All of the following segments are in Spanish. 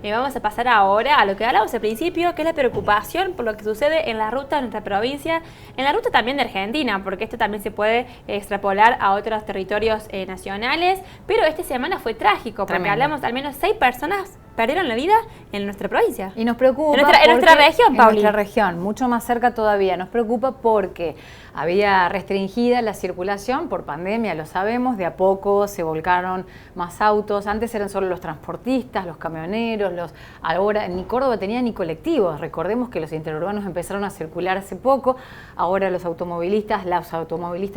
Vamos a pasar ahora a lo que hablamos al principio, que es la preocupación por lo que sucede en la ruta de nuestra provincia, en la ruta también de Argentina, porque esto también se puede extrapolar a otros territorios nacionales, pero esta semana fue trágico, porque Tremendo. hablamos al menos 6 personas perdieron la vida en nuestra provincia. Y nos preocupa en nuestra región, Pauli. En nuestra región, mucho más cerca todavía. Nos preocupa porque había restringida la circulación por pandemia, lo sabemos, de a poco se volcaron más autos. Antes eran solo los transportistas, los camioneros, ahora ni Córdoba tenía ni colectivos. Recordemos que los interurbanos empezaron a circular hace poco. Ahora los automovilistas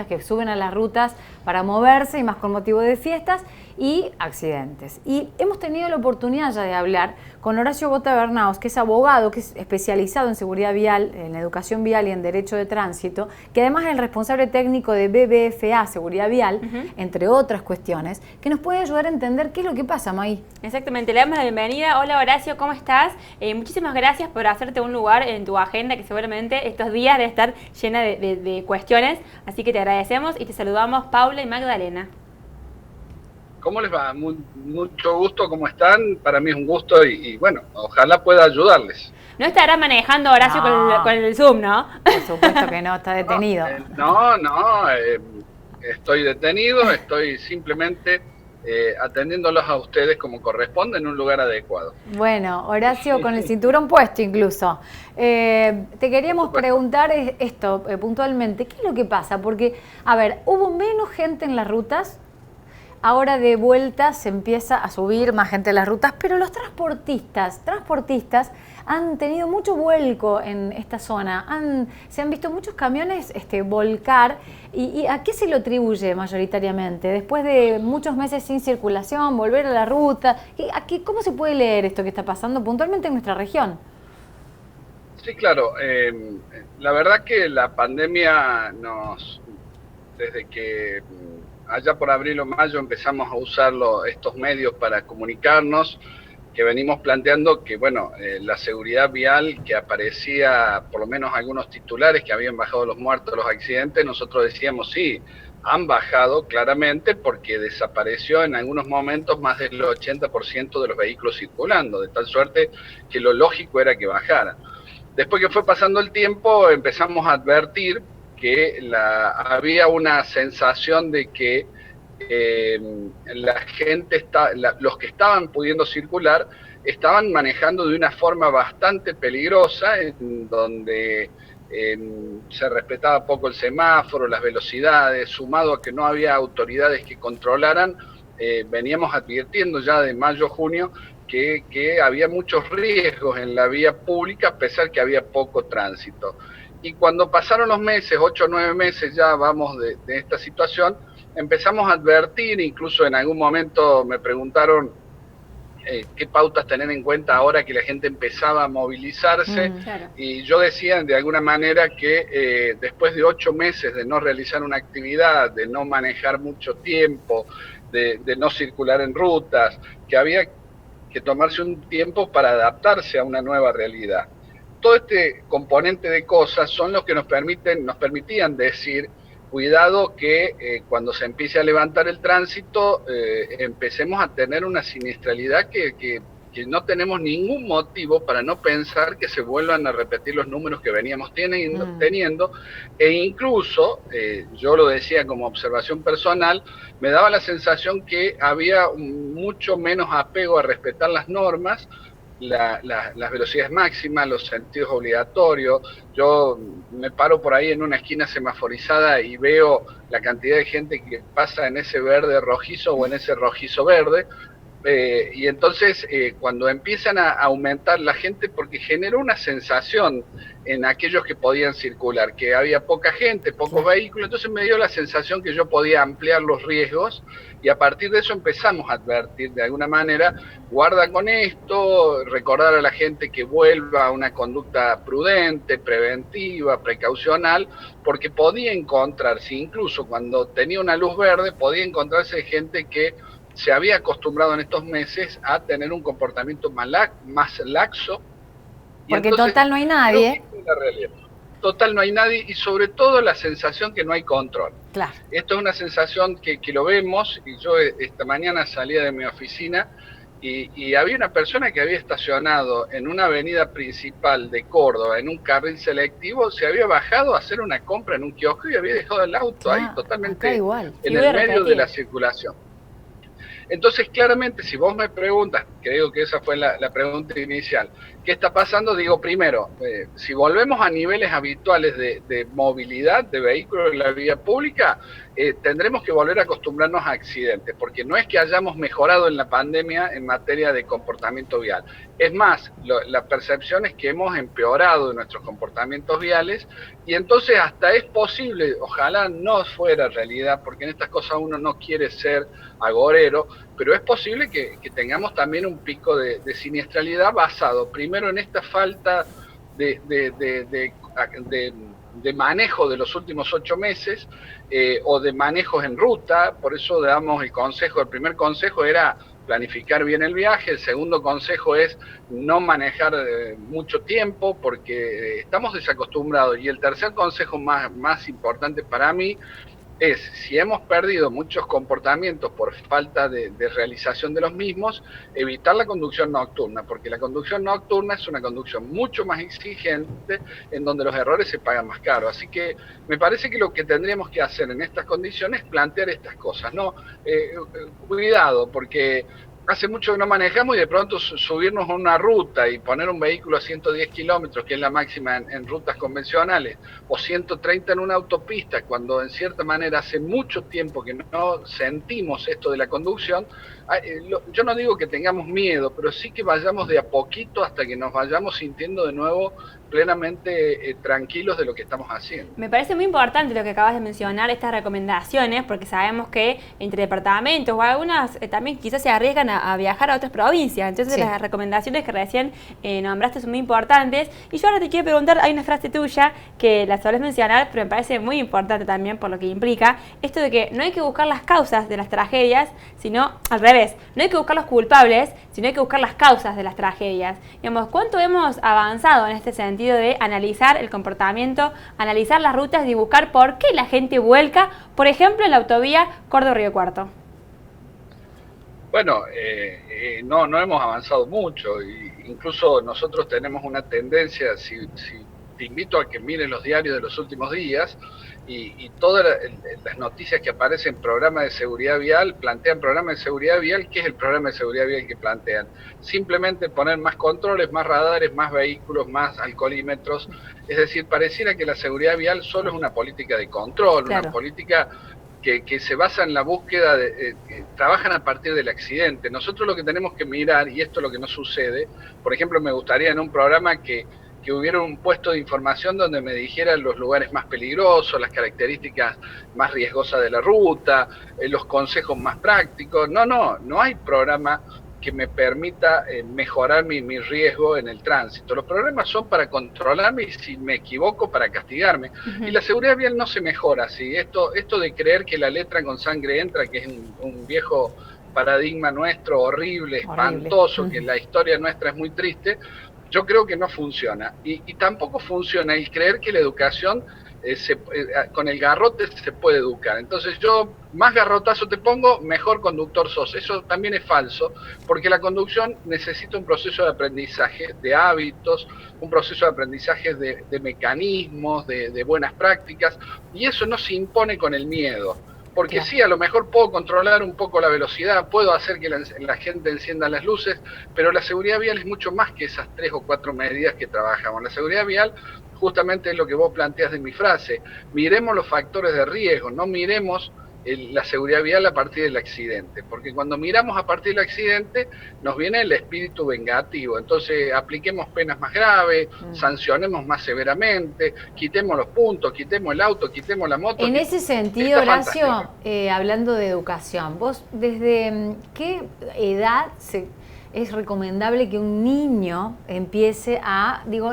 que suben a las rutas para moverse y más con motivo de fiestas y accidentes. Y hemos tenido la oportunidad ya de hablar con Horacio Bota Bernaos, que es abogado, que es especializado en seguridad vial, en educación vial y en derecho de tránsito, que además es el responsable técnico de BBFA, Seguridad Vial, entre otras cuestiones, que nos puede ayudar a entender qué es lo que pasa, May. Exactamente, le damos la bienvenida. Hola Horacio, ¿cómo estás? Muchísimas gracias por hacerte un lugar en tu agenda, que seguramente estos días debe estar llena de cuestiones, así que te agradecemos y te saludamos Paula y Magdalena. ¿Cómo les va? Mucho gusto, ¿cómo están? Para mí es un gusto y bueno, ojalá pueda ayudarles. No estará manejando Horacio con el Zoom, ¿no? Por supuesto que no, está detenido. Estoy detenido, estoy simplemente atendiéndolos a ustedes como corresponde en un lugar adecuado. Bueno, Horacio, con el cinturón puesto incluso. Te queríamos preguntar esto puntualmente, ¿qué es lo que pasa? Porque, a ver, hubo menos gente en las rutas. Ahora de vuelta se empieza a subir más gente en las rutas, pero los transportistas han tenido mucho vuelco en esta zona. Se han visto muchos camiones volcar. ¿Y a qué se lo atribuye mayoritariamente? Después de muchos meses sin circulación, volver a la ruta. ¿Cómo se puede leer esto que está pasando puntualmente en nuestra región? Sí, claro. La verdad que la pandemia desde que allá por abril o mayo empezamos a usar estos medios para comunicarnos, que venimos planteando que, bueno, la seguridad vial que aparecía, por lo menos algunos titulares que habían bajado los muertos, los accidentes, nosotros decíamos sí, han bajado claramente porque desapareció en algunos momentos más del 80% de los vehículos circulando, de tal suerte que lo lógico era que bajaran. Después que fue pasando el tiempo empezamos a advertir que había una sensación de que la gente, los que estaban pudiendo circular, estaban manejando de una forma bastante peligrosa, en donde se respetaba poco el semáforo, las velocidades, sumado a que no había autoridades que controlaran. Veníamos advirtiendo ya de mayo, junio, que había muchos riesgos en la vía pública, a pesar que había poco tránsito. Y cuando pasaron los meses, 8 o 9 meses ya vamos de esta situación, empezamos a advertir, incluso en algún momento me preguntaron qué pautas tener en cuenta ahora que la gente empezaba a movilizarse, Claro. Y yo decía de alguna manera que después de 8 meses de no realizar una actividad, de no manejar mucho tiempo, de no circular en rutas, que había que tomarse un tiempo para adaptarse a una nueva realidad. Todo este componente de cosas son los que nos permitían decir, cuidado que cuando se empiece a levantar el tránsito, empecemos a tener una siniestralidad que no tenemos ningún motivo para no pensar que se vuelvan a repetir los números que veníamos teniendo, e incluso, yo lo decía como observación personal, me daba la sensación que había mucho menos apego a respetar las normas, las velocidades máximas, los sentidos obligatorios. Yo me paro por ahí en una esquina semaforizada y veo la cantidad de gente que pasa en ese verde rojizo o en ese rojizo verde, y entonces cuando empiezan a aumentar la gente, porque generó una sensación en aquellos que podían circular, que había poca gente, pocos vehículos, entonces me dio la sensación que yo podía ampliar los riesgos, y a partir de eso empezamos a advertir de alguna manera, guarda con esto, recordar a la gente que vuelva a una conducta prudente, preventiva, precaucional, porque podía encontrarse, incluso cuando tenía una luz verde, podía encontrarse gente que se había acostumbrado en estos meses a tener un comportamiento más laxo. Porque entonces, total no hay nadie. La realidad. Total no hay nadie, y sobre todo la sensación que no hay control. Claro. Esto es una sensación que lo vemos, y yo esta mañana salía de mi oficina y había una persona que había estacionado en una avenida principal de Córdoba, en un carril selectivo, se había bajado a hacer una compra en un kiosco y había dejado el auto ahí totalmente en el medio de la circulación. Entonces, claramente, si vos me preguntas, creo que esa fue la pregunta inicial, ¿qué está pasando? Digo, primero, si volvemos a niveles habituales de movilidad de vehículos en la vía pública, tendremos que volver a acostumbrarnos a accidentes, porque no es que hayamos mejorado en la pandemia en materia de comportamiento vial. Es más, la percepción es que hemos empeorado en nuestros comportamientos viales, y entonces hasta es posible, ojalá no fuera realidad, porque en estas cosas uno no quiere ser agorero, pero es posible que tengamos también un pico de siniestralidad basado primero en esta falta de manejo de los últimos 8 meses o de manejos en ruta. Por eso damos el primer consejo era planificar bien el viaje, el segundo consejo es no manejar mucho tiempo porque estamos desacostumbrados, y el tercer consejo más importante para mí es, si hemos perdido muchos comportamientos por falta de realización de los mismos, evitar la conducción nocturna, porque la conducción nocturna es una conducción mucho más exigente, en donde los errores se pagan más caro. Así que me parece que lo que tendríamos que hacer en estas condiciones es plantear estas cosas, ¿no? Cuidado, porque hace mucho que no manejamos y de pronto subirnos a una ruta y poner un vehículo a 110 kilómetros, que es la máxima en rutas convencionales, o 130 en una autopista, cuando en cierta manera hace mucho tiempo que no sentimos esto de la conducción. Yo no digo que tengamos miedo, pero sí que vayamos de a poquito hasta que nos vayamos sintiendo de nuevo plenamente tranquilos de lo que estamos haciendo. Me parece muy importante lo que acabas de mencionar, estas recomendaciones, porque sabemos que entre departamentos o algunas también quizás se arriesgan a viajar a otras provincias. Entonces las recomendaciones que recién nombraste son muy importantes. Y yo ahora te quiero preguntar, hay una frase tuya que la solés mencionar, pero me parece muy importante también por lo que implica, esto de que no hay que buscar las causas de las tragedias, sino al revés, no hay que buscar los culpables, sino hay que buscar las causas de las tragedias. Digamos, ¿cuánto hemos avanzado en este sentido de analizar el comportamiento, analizar las rutas y buscar por qué la gente vuelca, por ejemplo, en la autovía Córdoba-Río Cuarto? Bueno, no hemos avanzado mucho, incluso nosotros tenemos una tendencia, si te invito a que mires los diarios de los últimos días, y todas las noticias que aparecen en programas de seguridad vial, plantean programas de seguridad vial. ¿Qué es el programa de seguridad vial que plantean? Simplemente poner más controles, más radares, más vehículos, más alcoholímetros. Es decir, pareciera que la seguridad vial solo es una política de control, una política que se basa en la búsqueda, trabajan a partir del accidente. Nosotros lo que tenemos que mirar, y esto es lo que no sucede, por ejemplo, me gustaría en un programa que hubiera un puesto de información donde me dijeran los lugares más peligrosos, las características más riesgosas de la ruta, los consejos más prácticos. No hay programa que me permita mejorar mi riesgo en el tránsito. Los programas son para controlarme y, si me equivoco, para castigarme. Y la seguridad vial no se mejora así. Esto de creer que la letra con sangre entra, que es un viejo paradigma nuestro horrible, espantoso, que la historia nuestra es muy triste, yo creo que no funciona. Y tampoco funciona el creer que la educación con el garrote se puede educar. Entonces yo, más garrotazo te pongo, mejor conductor sos. Eso también es falso, porque la conducción necesita un proceso de aprendizaje de hábitos, un proceso de aprendizaje de mecanismos, de buenas prácticas, y eso no se impone con el miedo. Porque sí, a lo mejor puedo controlar un poco la velocidad, puedo hacer que la gente encienda las luces, pero la seguridad vial es mucho más que esas 3 o 4 medidas que trabajamos. La seguridad vial justamente es lo que vos planteás de mi frase. Miremos los factores de riesgo, no miremos la seguridad vial a partir del accidente, porque cuando miramos a partir del accidente nos viene el espíritu vengativo. Entonces apliquemos penas más graves, sancionemos más severamente, quitemos los puntos, quitemos el auto, quitemos la moto. En ese sentido, Horacio, hablando de educación, ¿vos desde qué edad es recomendable que un niño empiece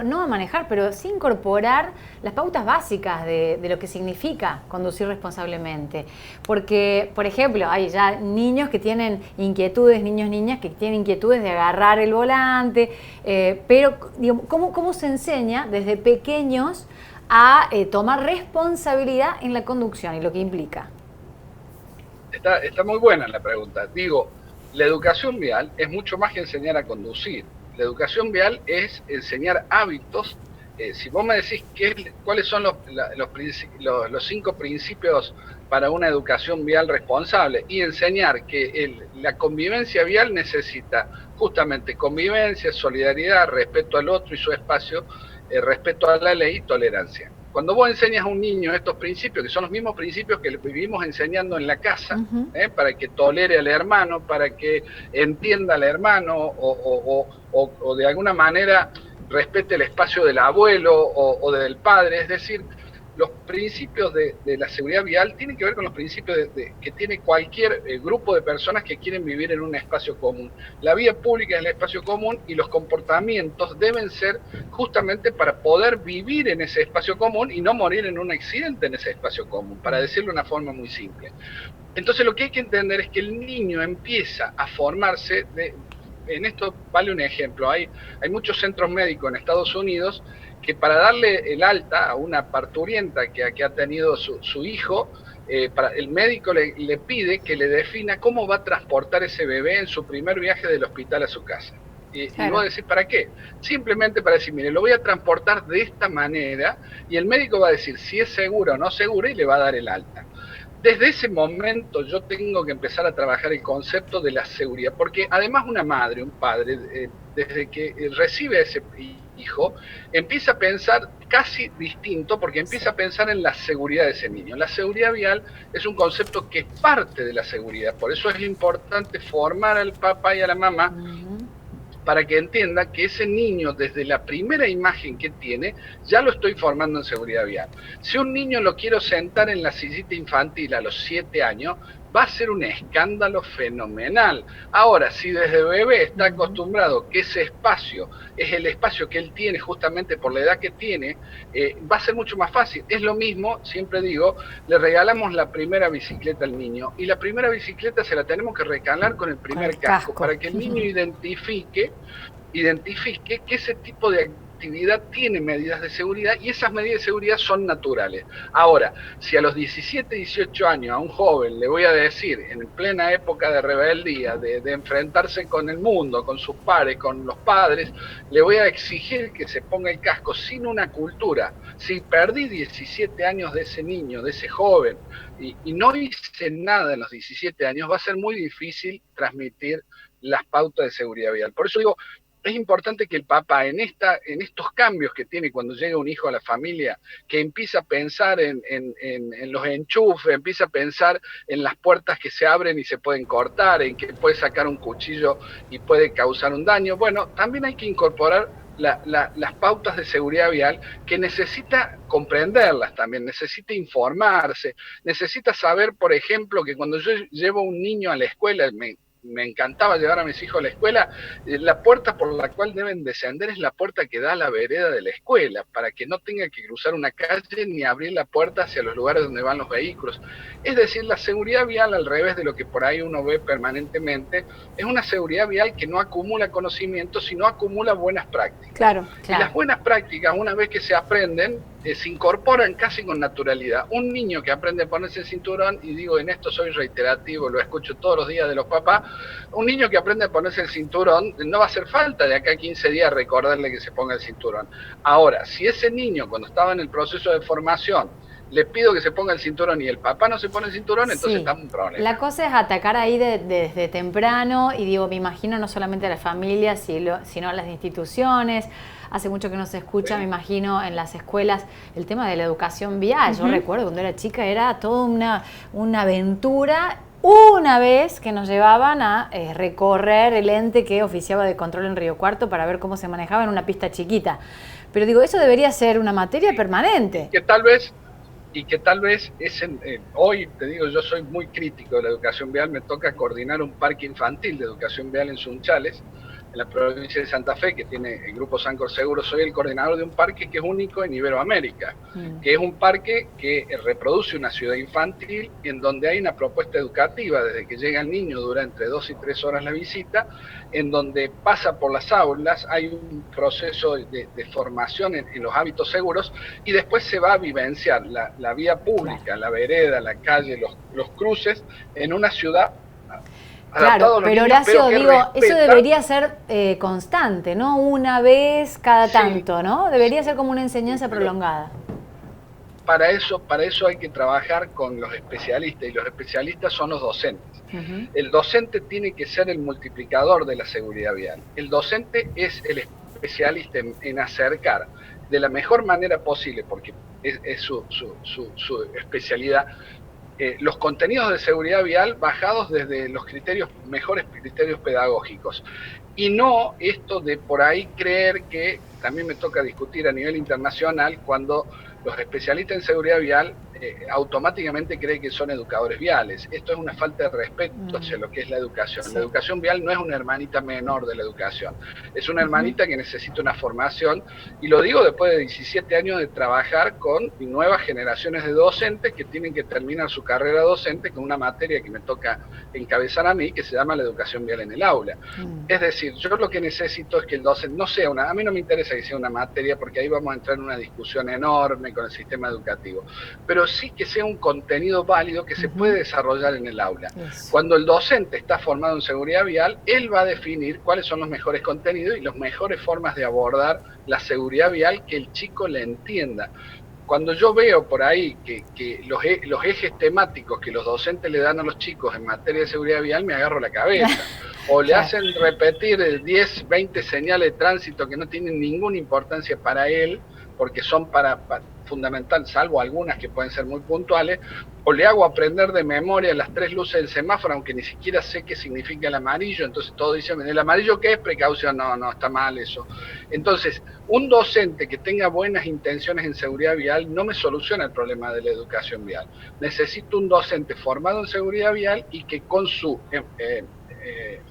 no a manejar, pero sí incorporar las pautas básicas de lo que significa conducir responsablemente? Porque, por ejemplo, hay ya niños que tienen inquietudes, niñas que tienen inquietudes de agarrar el volante, pero ¿cómo se enseña desde pequeños a tomar responsabilidad en la conducción y lo que implica? Está muy buena la pregunta. La educación vial es mucho más que enseñar a conducir. La educación vial es enseñar hábitos. Si vos me decís cuáles son los 5 principios para una educación vial responsable, y enseñar que la convivencia vial necesita justamente convivencia, solidaridad, respeto al otro y su espacio, respeto a la ley y tolerancia. Cuando vos enseñas a un niño estos principios, que son los mismos principios que le vivimos enseñando en la casa, para que tolere al hermano, para que entienda al hermano, o de alguna manera respete el espacio del abuelo o del padre, es decir, los principios de la seguridad vial tienen que ver con los principios que tiene cualquier grupo de personas que quieren vivir en un espacio común. La vía pública es el espacio común y los comportamientos deben ser justamente para poder vivir en ese espacio común y no morir en un accidente en ese espacio común, para decirlo de una forma muy simple. Entonces lo que hay que entender es que el niño empieza a formarse en esto vale un ejemplo, hay muchos centros médicos en Estados Unidos que para darle el alta a una parturienta que ha tenido su hijo, el médico le pide que le defina cómo va a transportar ese bebé en su primer viaje del hospital a su casa. Claro. Y vos decís, ¿para qué? Simplemente para decir, mire, lo voy a transportar de esta manera, y el médico va a decir si es seguro o no seguro y le va a dar el alta. Desde ese momento yo tengo que empezar a trabajar el concepto de la seguridad, porque además una madre, un padre, desde que recibe a ese hijo, empieza a pensar casi distinto, porque empieza a pensar en la seguridad de ese niño. La seguridad vial es un concepto que es parte de la seguridad, por eso es importante formar al papá y a la mamá, para que entienda que ese niño, desde la primera imagen que tiene, ya lo estoy formando en seguridad vial. Si un niño lo quiero sentar en la sillita infantil a los 7 años, va a ser un escándalo fenomenal. Ahora, si desde bebé está acostumbrado que ese espacio es el espacio que él tiene justamente por la edad que tiene, va a ser mucho más fácil. Es lo mismo, siempre digo, le regalamos la primera bicicleta al niño, y la primera bicicleta se la tenemos que regalar con el primer casco, para que el niño identifique que ese tipo de actividad tiene medidas de seguridad, y esas medidas de seguridad son naturales. Ahora, si a los 17, 18 años a un joven le voy a decir, en plena época de rebeldía, de enfrentarse con el mundo, con sus pares, con los padres, le voy a exigir que se ponga el casco sin una cultura, si perdí 17 años de ese niño, de ese joven, y no hice nada en los 17 años, va a ser muy difícil transmitir las pautas de seguridad vial. Por eso digo, es importante que el papá en estos cambios que tiene cuando llega un hijo a la familia, que empieza a pensar en los enchufes, empieza a pensar en las puertas que se abren y se pueden cortar, en que puede sacar un cuchillo y puede causar un daño. Bueno, también hay que incorporar las pautas de seguridad vial, que necesita comprenderlas también, necesita informarse, necesita saber, por ejemplo, que cuando yo llevo a un niño a la escuela, me encantaba llevar a mis hijos a la escuela, la puerta por la cual deben descender es la puerta que da a la vereda de la escuela, para que no tenga que cruzar una calle ni abrir la puerta hacia los lugares donde van los vehículos. Es decir, la seguridad vial, al revés de lo que por ahí uno ve permanentemente, es una seguridad vial que no acumula conocimiento, sino acumula buenas prácticas. Claro. Y las buenas prácticas, una vez que se aprenden, se incorporan casi con naturalidad. Un niño que aprende a ponerse el cinturón, y digo, en esto soy reiterativo, lo escucho todos los días de los papás, un niño que aprende a ponerse el cinturón, no va a hacer falta de acá a 15 días recordarle que se ponga el cinturón. Ahora, si ese niño, cuando estaba en el proceso de formación, le pido que se ponga el cinturón y el papá no se pone el cinturón, entonces está un problema. La cosa es atacar ahí desde temprano, y digo, me imagino no solamente a las familias, sino a las instituciones. Hace mucho que no se escucha, me imagino, en las escuelas, el tema de la educación vial. Yo recuerdo cuando era chica, era toda una aventura. Una vez que nos llevaban a recorrer el ente que oficiaba de control en Río Cuarto para ver cómo se manejaba en una pista chiquita. Pero digo, eso debería ser una materia permanente. Que tal vez hoy, te digo, yo soy muy crítico de la educación vial, me toca coordinar un parque infantil de educación vial en Sunchales, en la provincia de Santa Fe, que tiene el Grupo Sancor Seguro. Soy el coordinador de un parque que es único en Iberoamérica, que es un parque que reproduce una ciudad infantil, en donde hay una propuesta educativa, desde que llega el niño dura entre 2 y 3 horas la visita, en donde pasa por las aulas, hay un proceso de formación en los hábitos seguros, y después se va a vivenciar la vía pública, la vereda, la calle, los cruces, en una ciudad adaptado a Claro, los pero niños, Horacio, que digo, eso respeta. debería ser constante, ¿no? Una vez cada Sí, tanto, ¿no? Debería ser como una enseñanza pero prolongada. para eso hay que trabajar con los especialistas, y los especialistas son los docentes. Ujú. El docente tiene que ser el multiplicador de la seguridad vial. El docente es el especialista en acercar de la mejor manera posible, porque es su especialidad, los contenidos de seguridad vial bajados desde los mejores criterios pedagógicos. Y no esto de por ahí creer que, también me toca discutir a nivel internacional, cuando los especialistas en seguridad vial automáticamente creen que son educadores viales. Esto es una falta de respeto hacia lo que es la educación. Sí. La educación vial no es una hermanita menor de la educación, es una hermanita que necesita una formación, y lo digo después de 17 años de trabajar con nuevas generaciones de docentes que tienen que terminar su carrera docente con una materia que me toca encabezar a mí, que se llama la educación vial en el aula. Es decir, yo lo que necesito es que el docente no sea a mí no me interesa que sea una materia, porque ahí vamos a entrar en una discusión enorme con el sistema educativo, pero sí que sea un contenido válido que se puede desarrollar en el aula. Cuando el docente está formado en seguridad vial, él va a definir cuáles son los mejores contenidos y las mejores formas de abordar la seguridad vial que el chico le entienda. Cuando yo veo por ahí que los ejes temáticos que los docentes le dan a los chicos en materia de seguridad vial, me agarro la cabeza. O le hacen repetir 10, 20 señales de tránsito que no tienen ninguna importancia para él, porque son para fundamental, salvo algunas que pueden ser muy puntuales, o le hago aprender de memoria las 3 luces del semáforo, aunque ni siquiera sé qué significa el amarillo, entonces todos dicen, ¿el amarillo qué es? Precaución. No, está mal eso. Entonces, un docente que tenga buenas intenciones en seguridad vial no me soluciona el problema de la educación vial. Necesito un docente formado en seguridad vial y que con su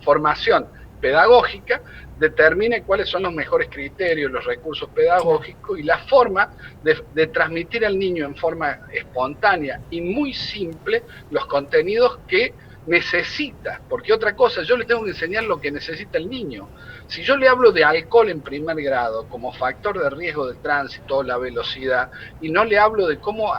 formación pedagógica determine cuáles son los mejores criterios, los recursos pedagógicos y la forma de transmitir al niño en forma espontánea y muy simple los contenidos que necesita, porque otra cosa, yo le tengo que enseñar lo que necesita el niño. Si yo le hablo de alcohol en primer grado como factor de riesgo del tránsito, la velocidad, y no le hablo de cómo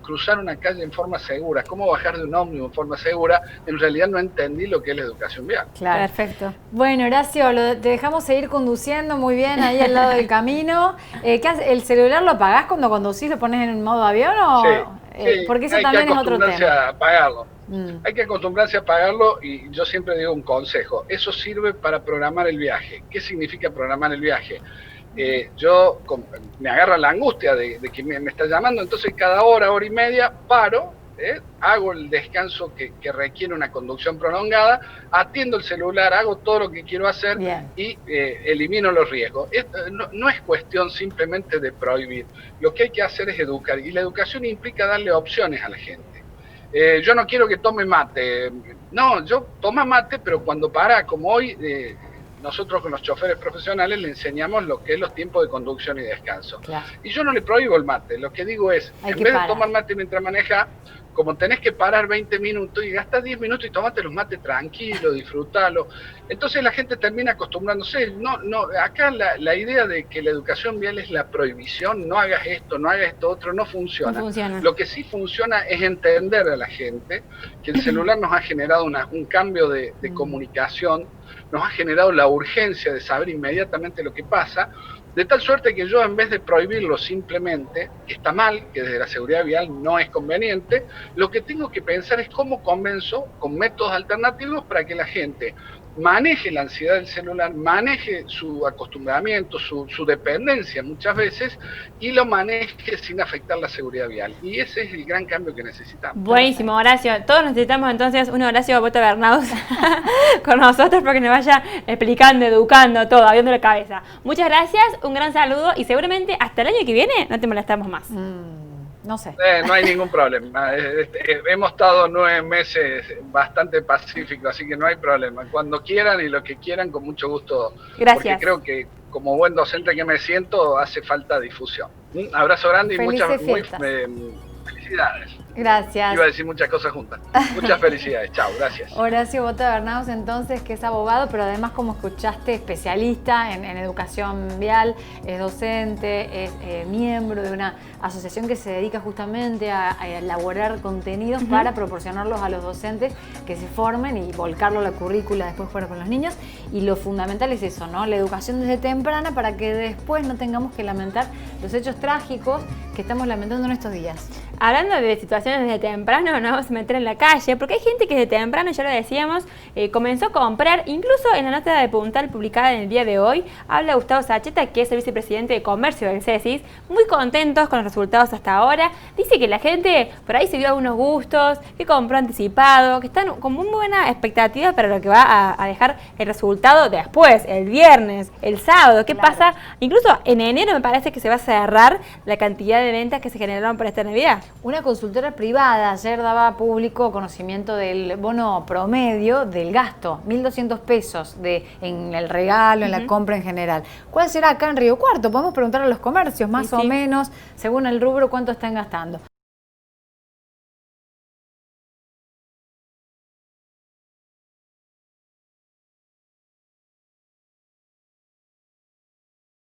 cruzar una calle en forma segura, cómo bajar de un ómnibus en forma segura, en realidad no entendí lo que es la educación vial. Claro. Perfecto. Bueno, Horacio, te dejamos seguir conduciendo muy bien ahí al lado del camino. ¿Qué haces? ¿El celular lo apagás cuando conducís, lo pones en modo avión o...? Sí, porque eso también es otro tema. A apagarlo. Hay que acostumbrarse a apagarlo, y yo siempre digo un consejo, eso sirve para programar el viaje. ¿Qué significa programar el viaje? Yo me agarra la angustia de que me está llamando, entonces cada hora y media paro, hago el descanso que requiere una conducción prolongada, atiendo el celular, hago todo lo que quiero hacer y elimino los riesgos. No es cuestión simplemente de prohibir, lo que hay que hacer es educar, y la educación implica darle opciones a la gente. Yo no quiero que tome mate, no, yo toma mate, pero cuando para, como hoy, nosotros con los choferes profesionales le enseñamos lo que es los tiempos de conducción y descanso. Claro. Y yo no le prohíbo el mate, lo que digo es, en vez de tomar mate mientras maneja, como tenés que parar 20 minutos y gastás 10 minutos y tomate los mates tranquilo, disfrutalo. Entonces la gente termina acostumbrándose. Acá la idea de que la educación vial es la prohibición, no hagas esto, no hagas esto otro, no funciona. No funciona. Lo que sí funciona es entender a la gente que el celular nos ha generado un cambio de comunicación, nos ha generado la urgencia de saber inmediatamente lo que pasa, de tal suerte que yo, en vez de prohibirlo simplemente, que está mal, que desde la seguridad vial no es conveniente, lo que tengo que pensar es cómo convenzo con métodos alternativos para que la gente maneje la ansiedad del celular, maneje su acostumbramiento, su dependencia muchas veces, y lo maneje sin afectar la seguridad vial. Y ese es el gran cambio que necesitamos. Buenísimo, Horacio. Todos necesitamos entonces un Horacio Bota Bernaus con nosotros para que nos vaya explicando, educando, todo, abriendo la cabeza. Muchas gracias, un gran saludo y seguramente hasta el año que viene no te molestamos más. No sé. No hay ningún problema. Hemos estado 9 meses bastante pacíficos, así que no hay problema. Cuando quieran y lo que quieran, con mucho gusto. Gracias. Porque creo que como buen docente que me siento, hace falta difusión. Un abrazo grande y muchas felicidades. Gracias. Iba a decir muchas cosas juntas. Muchas felicidades. Chao, gracias. Horacio Bota Bernaus, entonces, que es abogado, pero además, como escuchaste, especialista en educación vial, es docente, es miembro de una asociación que se dedica justamente a elaborar contenidos para proporcionarlos a los docentes que se formen y volcarlo a la currícula después fuera con los niños. Y lo fundamental es eso, ¿no? La educación desde temprana para que después no tengamos que lamentar los hechos trágicos que estamos lamentando en estos días. Hablando de situaciones desde temprano, nos vamos a meter en la calle, porque hay gente que desde temprano, ya lo decíamos, comenzó a comprar, incluso en la nota de Puntal publicada en el día de hoy, habla Gustavo Sacheta, que es el vicepresidente de Comercio del CESIS, muy contentos con los resultados hasta ahora. Dice que la gente por ahí se dio algunos gustos, que compró anticipado, que están con muy buena expectativa para lo que va a dejar el resultado después, el viernes, el sábado. ¿Qué pasa? Incluso en enero me parece que se va a cerrar la cantidad de ventas que se generaron para esta Navidad. Una consultora privada ayer daba público conocimiento del bono promedio del gasto, 1.200 pesos en el regalo, en la compra en general. ¿Cuál será acá en Río Cuarto? Podemos preguntar a los comercios, más o menos, según el rubro, cuánto están gastando.